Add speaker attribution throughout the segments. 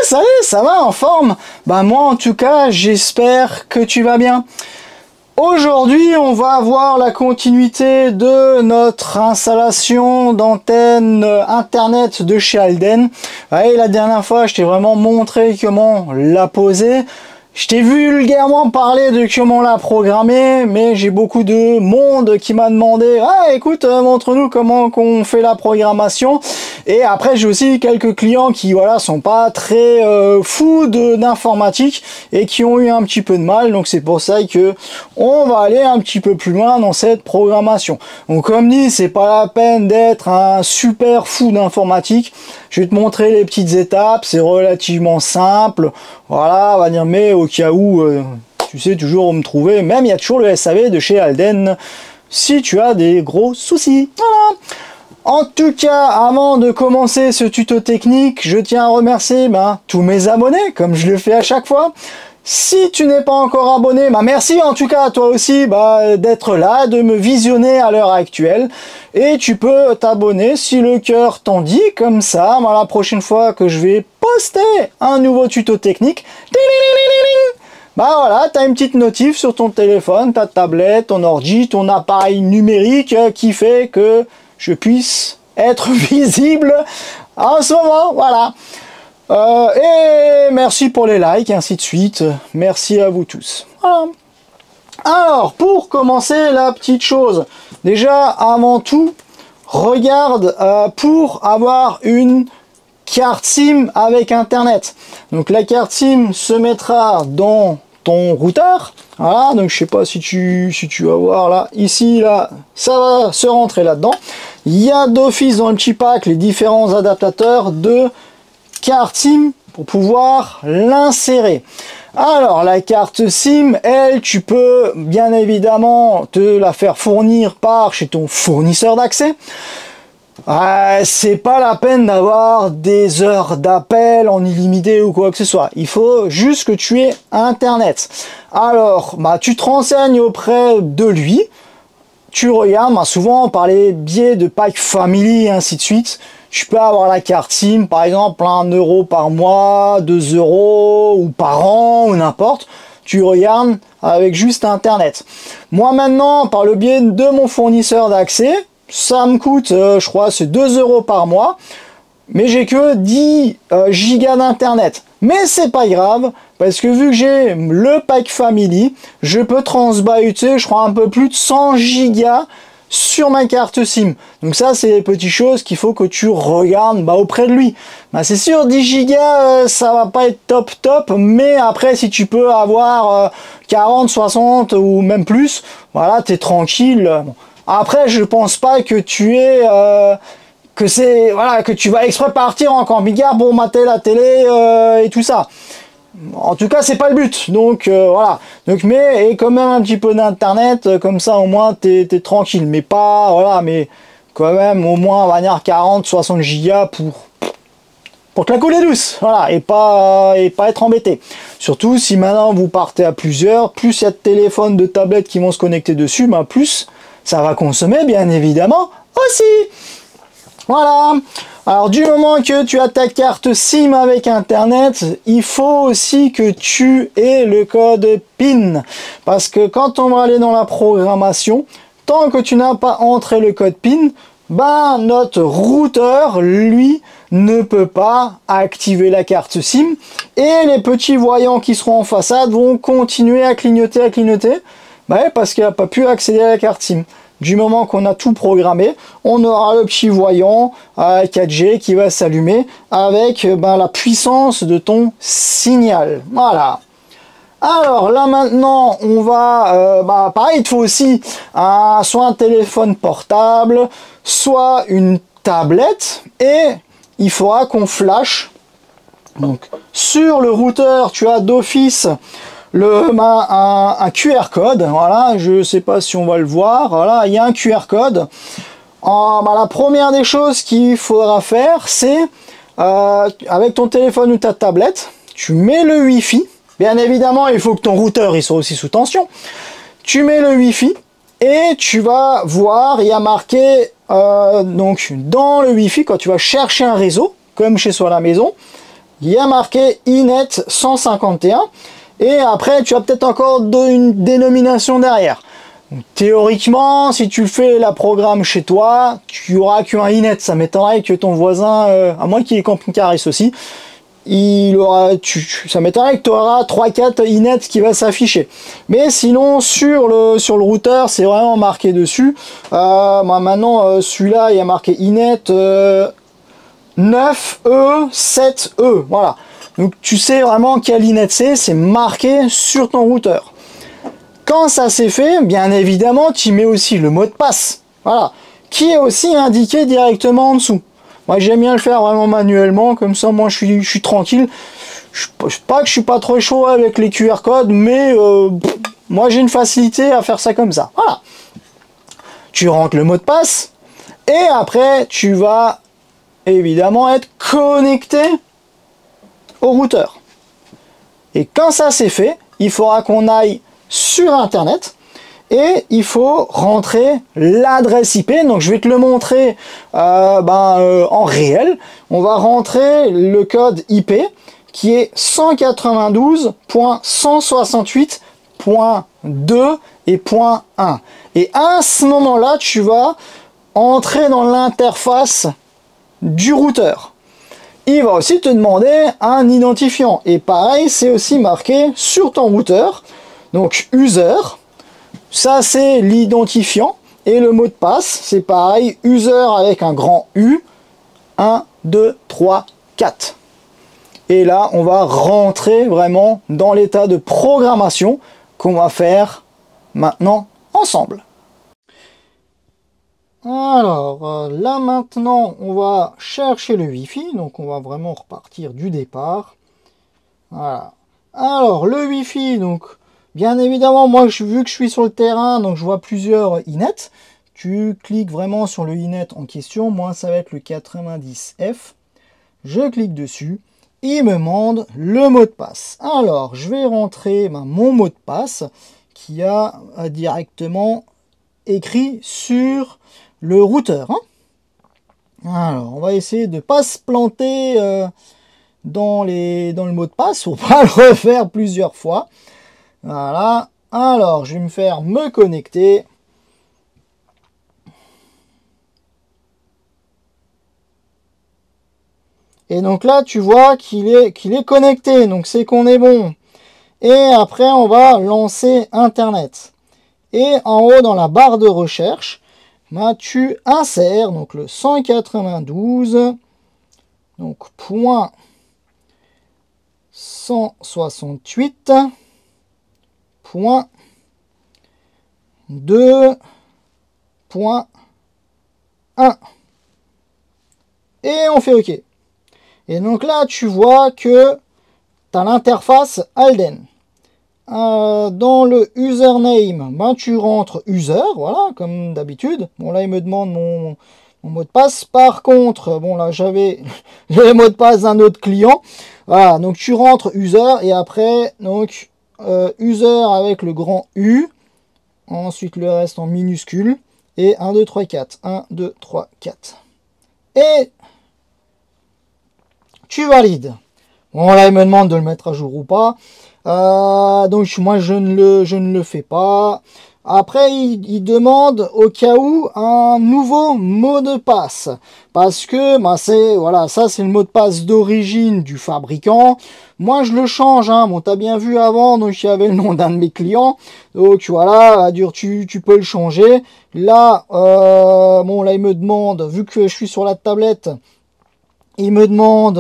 Speaker 1: salut, ça va, en forme? Bah moi en tout cas, j'espère que tu vas bien. Aujourd'hui, on va voir la continuité de notre installation d'antenne internet de chez Halden. Ouais, la dernière fois, je t'ai vraiment montré comment la poser. Je t'ai vulgairement parlé de comment la programmer, mais j'ai beaucoup de monde qui m'a demandé « Ah, écoute, montre-nous comment qu'on fait la programmation ». Et après, j'ai aussi quelques clients qui, voilà, sont pas très fous d'informatique et qui ont eu un petit peu de mal. Donc, c'est pour ça que on va aller un petit peu plus loin dans cette programmation. Donc, comme dit, c'est pas la peine d'être un super fou d'informatique. Je vais te montrer les petites étapes, c'est relativement simple. Voilà, on va dire, mais au cas où, tu sais toujours où me trouver. Même, il y a toujours le SAV de chez Halden si tu as des gros soucis. Voilà. En tout cas, avant de commencer ce tuto technique, je tiens à remercier tous mes abonnés, comme je le fais à chaque fois. Si tu n'es pas encore abonné, merci en tout cas à toi aussi d'être là, de me visionner à l'heure actuelle. Et tu peux t'abonner si le cœur t'en dit, comme ça, la prochaine fois que je vais poster un nouveau tuto technique, voilà, tu as une petite notif sur ton téléphone, ta tablette, ton ordi, ton appareil numérique qui fait que je puisse être visible en ce moment, voilà. Et merci pour les likes, ainsi de suite. Merci à vous tous. Voilà. Alors, pour commencer, la petite chose. Déjà, avant tout, regarde pour avoir une carte SIM avec Internet. Donc, la carte SIM se mettra dans ton routeur. Voilà, donc je sais pas si tu vas voir là, ici, là, ça va se rentrer là-dedans. Il y a d'office dans le petit pack les différents adaptateurs de carte SIM pour pouvoir l'insérer. Alors la carte SIM, elle, tu peux bien évidemment te la faire fournir par chez ton fournisseur d'accès. C'est pas la peine d'avoir des heures d'appel en illimité ou quoi que ce soit. Il faut juste que tu aies Internet. Alors, tu te renseignes auprès de lui. Tu regardes, souvent par les biais de pack family et ainsi de suite. Tu peux avoir la carte SIM, par exemple, 1 euro par mois, 2 euros, ou par an, ou n'importe. Tu regardes avec juste Internet. Moi, maintenant, par le biais de mon fournisseur d'accès, ça me coûte, je crois, c'est 2 euros par mois. Mais j'ai que 10 gigas d'Internet. Mais c'est pas grave, parce que vu que j'ai le pack family, je peux transbahuter, je crois, un peu plus de 100 gigas sur ma carte SIM. Donc ça, c'est les petites choses qu'il faut que tu regardes auprès de lui. C'est sûr, 10 gigas, ça va pas être top, mais après, si tu peux avoir 40, 60 ou même plus, voilà, t'es tranquille. Après, je pense pas que tu es... que tu vas exprès partir en camping-car pour mater la télé et tout ça. En tout cas, c'est pas le but. Donc voilà. Donc mais quand même un petit peu d'internet, comme ça au moins t'es tranquille. Mais pas voilà, mais quand même au moins on va dire 40, 60 gigas pour te la couler douce. Voilà, et pas être embêté. Surtout si maintenant vous partez à plusieurs, plus il y a de téléphones, de tablettes qui vont se connecter dessus, plus ça va consommer bien évidemment aussi. Voilà. Alors du moment que tu as ta carte SIM avec Internet, il faut aussi que tu aies le code PIN. Parce que quand on va aller dans la programmation, tant que tu n'as pas entré le code PIN, notre routeur, lui, ne peut pas activer la carte SIM. Et les petits voyants qui seront en façade vont continuer à clignoter, parce qu'il n'a pas pu accéder à la carte SIM. Du moment qu'on a tout programmé, on aura le petit voyant 4G qui va s'allumer avec la puissance de ton signal. Voilà. Alors là maintenant, on va... pareil, il te faut aussi soit un téléphone portable, soit une tablette, et il faudra qu'on flash. Donc sur le routeur, tu as d'office un QR code, voilà, je sais pas si on va le voir, voilà, il y a un QR code. La première des choses qu'il faudra faire, c'est avec ton téléphone ou ta tablette, tu mets le Wi-Fi. Bien évidemment, il faut que ton routeur il soit aussi sous tension. Tu mets le Wi-Fi et tu vas voir, il y a marqué donc dans le Wi-Fi, quand tu vas chercher un réseau, comme chez soi à la maison, il y a marqué inet 151. Et après, tu as peut-être encore une dénomination derrière. Donc, théoriquement, si tu fais la programme chez toi, tu auras qu'un inet. Ça m'étonnerait que ton voisin, à moins qu'il ait camping-caris aussi, ça m'étonnerait que tu auras 3-4 inet qui va s'afficher. Mais sinon, sur le routeur, c'est vraiment marqué dessus. Moi, maintenant, celui-là, il y a marqué inet 9E, 7E. Voilà. Donc tu sais vraiment quel inet c'est marqué sur ton routeur. Quand ça c'est fait, bien évidemment, tu mets aussi le mot de passe. Voilà. Qui est aussi indiqué directement en dessous. Moi j'aime bien le faire vraiment manuellement, comme ça moi je suis tranquille. Pas que je suis pas trop chaud avec les QR codes, mais moi j'ai une facilité à faire ça comme ça. Voilà. Tu rentres le mot de passe, et après tu vas évidemment être connecté au routeur. Et quand ça c'est fait, il faudra qu'on aille sur internet et il faut rentrer l'adresse IP. Donc je vais te le montrer en réel. On va rentrer le code IP qui est 192.168.2 et .1. Et à ce moment-là, tu vas entrer dans l'interface du routeur. Il va aussi te demander un identifiant. Et pareil, c'est aussi marqué sur ton routeur. Donc, user, ça c'est l'identifiant. Et le mot de passe, c'est pareil, user avec un grand U. 1, 2, 3, 4. Et là, on va rentrer vraiment dans l'état de programmation qu'on va faire maintenant ensemble. Alors, là maintenant, on va chercher le Wi-Fi, donc on va vraiment repartir du départ. Voilà. Alors, le Wi-Fi, donc, bien évidemment, moi, vu que je suis sur le terrain, donc je vois plusieurs inet. Tu cliques vraiment sur le inet en question, moi, ça va être le 90F. Je clique dessus, il me demande le mot de passe. Alors, je vais rentrer mon mot de passe qui a directement écrit sur le routeur. Alors, on va essayer de ne pas se planter dans le mot de passe pour pas le refaire plusieurs fois. Voilà. Alors, je vais me faire me connecter. Et donc là, tu vois qu'il est connecté. Donc, c'est qu'on est bon. Et après, on va lancer Internet. Et en haut, dans la barre de recherche, tu insères donc le 192, donc point 168, point 2, point 1. Et on fait OK. Et donc là, tu vois que tu as l'interface Alden. Dans le username, tu rentres user, voilà, comme d'habitude. Bon, là, il me demande mon mot de passe. Par contre, bon, là, j'avais le mot de passe d'un autre client. Voilà, donc tu rentres user et après, donc, user avec le grand U. Ensuite, le reste en minuscule. Et 1, 2, 3, 4. 1, 2, 3, 4. Et tu valides. Bon, là, il me demande de le mettre à jour ou pas. Donc moi je ne le fais pas. Après il demande au cas où un nouveau mot de passe parce que ça c'est le mot de passe d'origine du fabricant. Moi je le change, bon t'as bien vu avant, donc il y avait le nom d'un de mes clients, donc voilà, tu peux le changer. Là bon là il me demande, vu que je suis sur la tablette, il me demande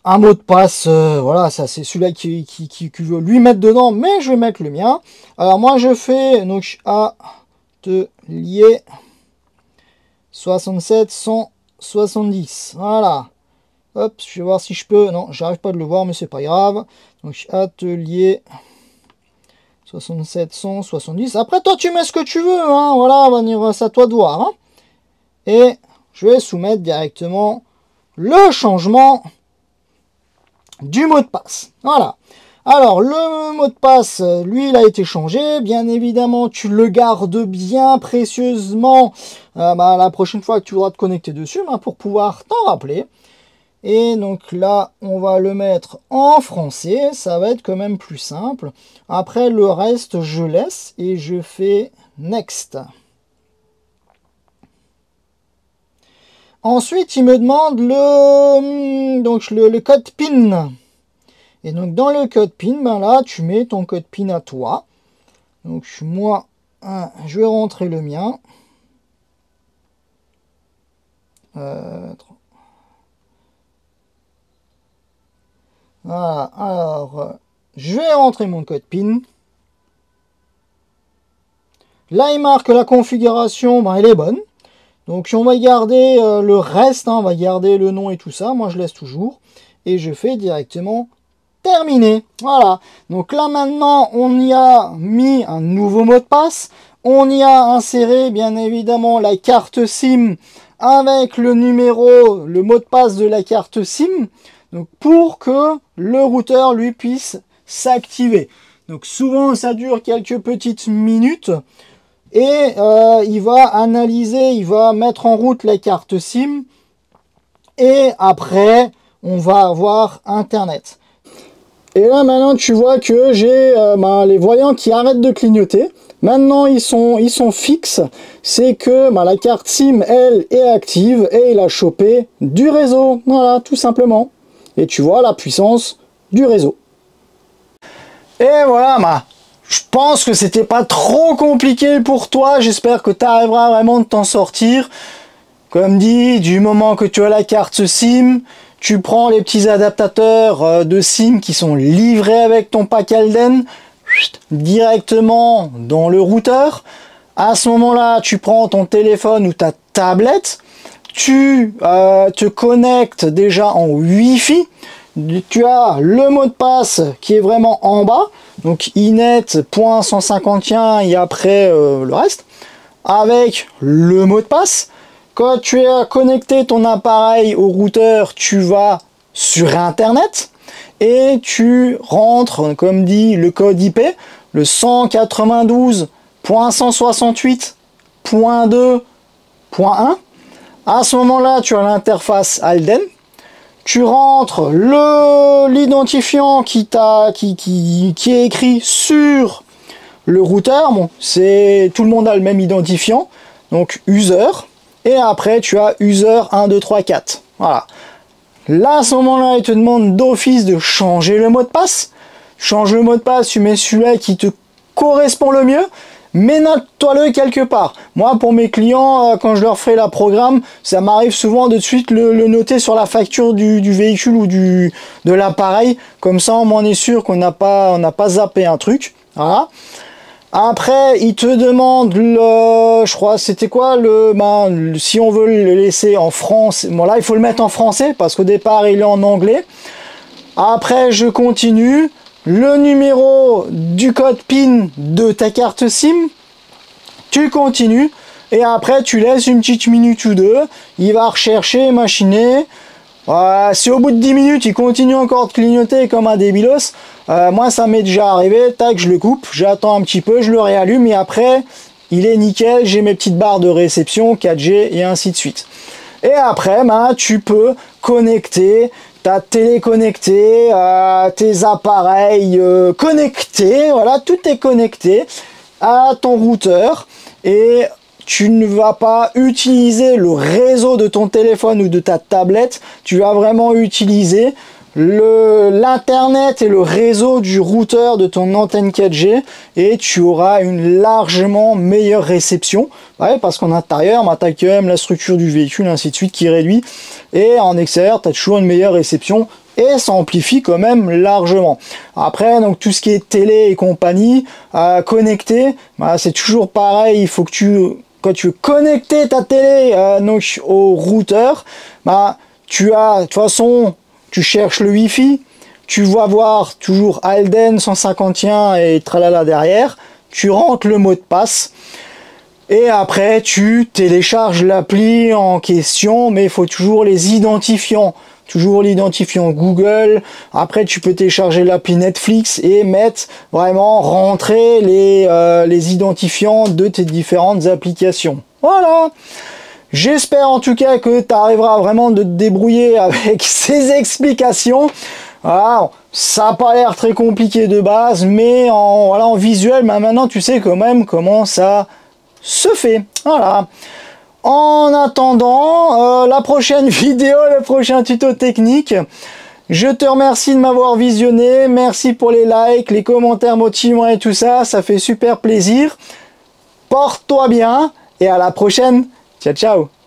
Speaker 1: un mot de passe, voilà, ça c'est celui-là qui veut lui mettre dedans, mais je vais mettre le mien. Alors moi je fais donc atelier 67 170, voilà. Hop, je vais voir si je peux, non, j'arrive pas de le voir, mais c'est pas grave. Donc atelier 67 170. Après toi tu mets ce que tu veux, voilà, c'est à toi de voir. Et je vais soumettre directement le changement du mot de passe. Voilà. Alors, le mot de passe, lui, il a été changé. Bien évidemment, tu le gardes bien précieusement la prochaine fois que tu voudras te connecter dessus pour pouvoir t'en rappeler. Et donc là, on va le mettre en français. Ça va être quand même plus simple. Après, le reste, je laisse et je fais Next. Ensuite, il me demande le code PIN. Et donc, dans le code PIN, là, tu mets ton code PIN à toi. Donc, moi, je vais rentrer le mien. Voilà, alors, je vais rentrer mon code PIN. Là, il marque la configuration, elle est bonne. Donc, on va garder le reste, on va garder le nom et tout ça. Moi, je laisse toujours. Et je fais directement terminé. Voilà. Donc là, maintenant, on y a mis un nouveau mot de passe. On y a inséré, bien évidemment, la carte SIM avec le numéro, le mot de passe de la carte SIM. Donc, pour que le routeur, lui, puisse s'activer. Donc, souvent, ça dure quelques petites minutes. Et il va analyser, il va mettre en route la carte SIM. Et après, on va avoir Internet. Et là, maintenant, tu vois que j'ai les voyants qui arrêtent de clignoter. Maintenant, ils sont fixes. C'est que la carte SIM, elle, est active et il a chopé du réseau. Voilà, tout simplement. Et tu vois la puissance du réseau. Et voilà, je pense que c'était pas trop compliqué pour toi. J'espère que tu arriveras vraiment de t'en sortir. Comme dit, du moment que tu as la carte SIM, tu prends les petits adaptateurs de SIM qui sont livrés avec ton pack Alden directement dans le routeur. À ce moment-là, tu prends ton téléphone ou ta tablette, tu te connectes déjà en Wi-Fi. Tu as le mot de passe qui est vraiment en bas, donc inet.151 et après le reste, avec le mot de passe. Quand tu as connecté ton appareil au routeur, tu vas sur Internet et tu rentres, comme dit, le code IP, le 192.168.2.1. À ce moment-là, tu as l'interface Alden. Tu rentres l'identifiant qui est écrit sur le routeur. Bon, tout le monde a le même identifiant, donc user. Et après, tu as user 1, 2, 3, 4. Voilà. Là, à ce moment-là, il te demande d'office de changer le mot de passe. Change le mot de passe, tu mets celui-là qui te correspond le mieux, mais note-toi-le quelque part. Moi, pour mes clients, quand je leur fais la programme, ça m'arrive souvent de suite le noter sur la facture du véhicule ou de l'appareil. Comme ça, on m'en est sûr qu'on n'a pas zappé un truc. Voilà. Après, il te demande je crois, c'était quoi si on veut le laisser en France, bon là, il faut le mettre en français parce qu'au départ, il est en anglais. Après, je continue. Le numéro du code PIN de ta carte SIM. Tu continues. Et après, tu laisses une petite minute ou deux. Il va rechercher, machiner. Si au bout de 10 minutes, il continue encore de clignoter comme un débilos, moi ça m'est déjà arrivé, tac, je le coupe, j'attends un petit peu, je le réallume et après, il est nickel, j'ai mes petites barres de réception, 4G et ainsi de suite. Et après, tu peux connecter ta télé connectée, tes appareils connectés, voilà, tout est connecté à ton routeur et tu ne vas pas utiliser le réseau de ton téléphone ou de ta tablette, tu vas vraiment utiliser l'internet et le réseau du routeur de ton antenne 4G et tu auras une largement meilleure réception. Ouais, parce qu'en intérieur, tu as quand même la structure du véhicule, ainsi de suite, qui réduit. Et en extérieur, tu as toujours une meilleure réception et ça amplifie quand même largement. Après, donc tout ce qui est télé et compagnie, connecté, c'est toujours pareil, il faut que quand tu veux connecter ta télé donc au routeur, tu as, de toute façon, tu cherches le Wi-Fi, tu vas voir toujours Alden 151 et tralala derrière, tu rentres le mot de passe, Et après, tu télécharges l'appli en question, mais il faut toujours les identifiants. Toujours l'identifiant Google. Après, tu peux télécharger l'appli Netflix et mettre vraiment rentrer les identifiants de tes différentes applications. Voilà. J'espère en tout cas que tu arriveras vraiment de te débrouiller avec ces explications. Voilà, ça n'a pas l'air très compliqué de base, mais en visuel, maintenant tu sais quand même comment ça se fait. Voilà. En attendant la prochaine vidéo, le prochain tuto technique, je te remercie de m'avoir visionné. Merci pour les likes, les commentaires motivants et tout ça. Ça fait super plaisir. Porte-toi bien et à la prochaine. Ciao, ciao.